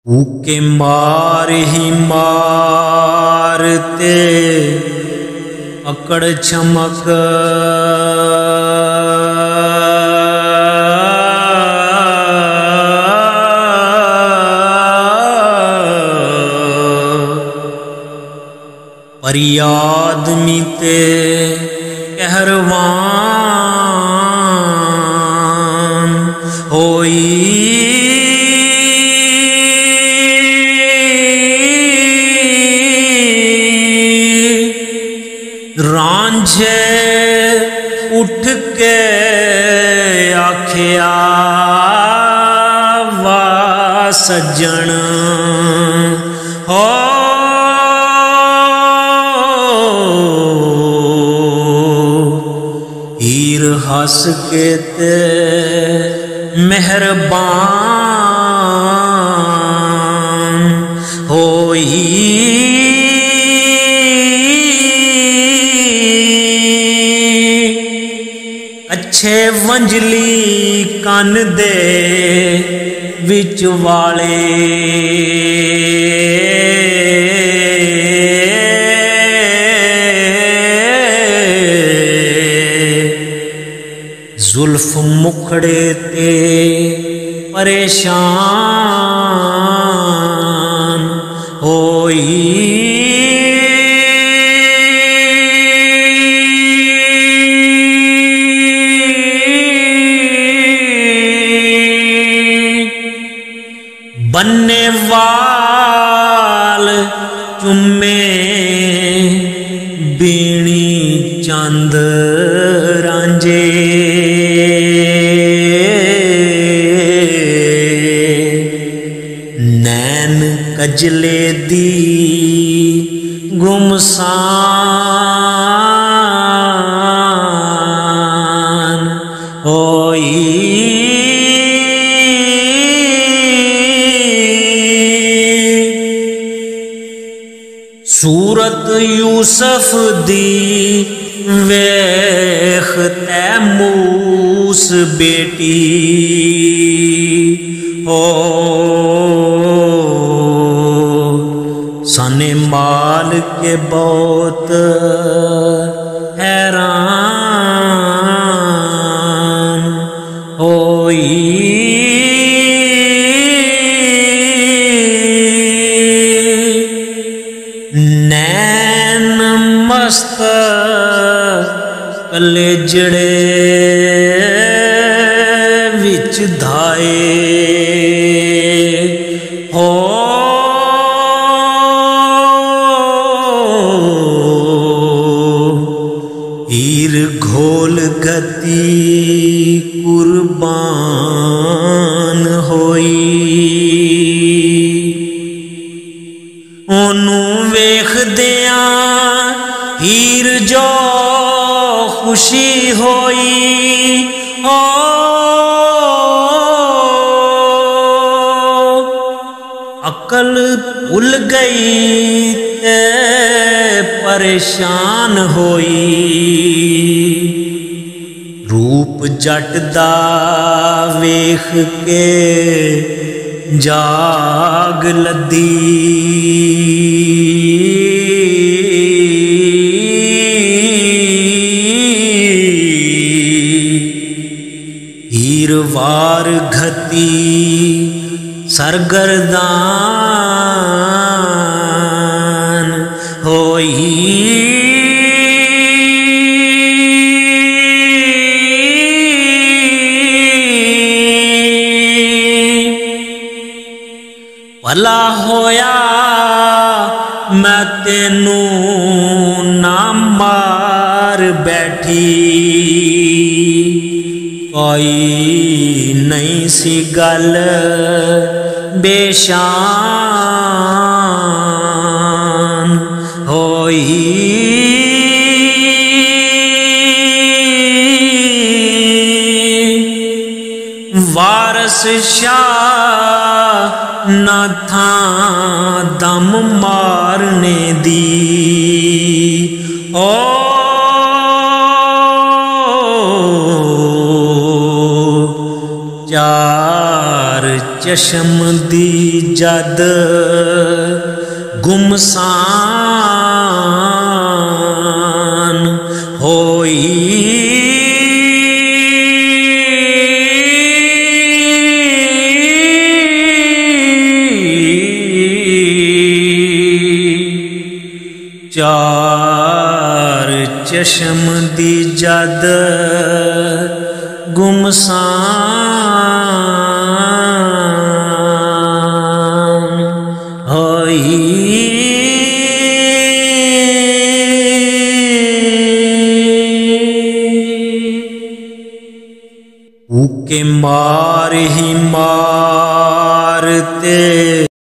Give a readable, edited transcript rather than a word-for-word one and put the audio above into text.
ऊके मार ही मारते अकड़ चमक परी आदमी ते कहरवान होई रांझे उठ के आखिया वा सज्जन हो हीर हस के ते मेहरबान होई अच्छे वंजली कन दे विच वाले जुल्फ मुखड़े ते परेशान होई बनने वाल चुम्मे बीणी चंद रांझे नैन कजले दी गुमसान होई सूरत यूसुफ दी वेख तैमूस बेटी हो सने माल के बहुत हैरान होई नैन मस्त कलेजड़े विच धाए हो हीर घोल गति कुर्बान होई ओनू वेखदिया हीर जो खुशी होई ओ अकल भुल गई ते परेशान होई रूप जट दा वेख के जाग लदी हीर वार घती सरगर्दान होई भला होया मैं तेनू ना मार बैठी कोई नहीं सी गल बेशान होई वारस शाह न था दम मारने दी ओ चार चशम दी जद गुमसान होई चार चशम दी जद गुमसान होई ऊके मार ही मारते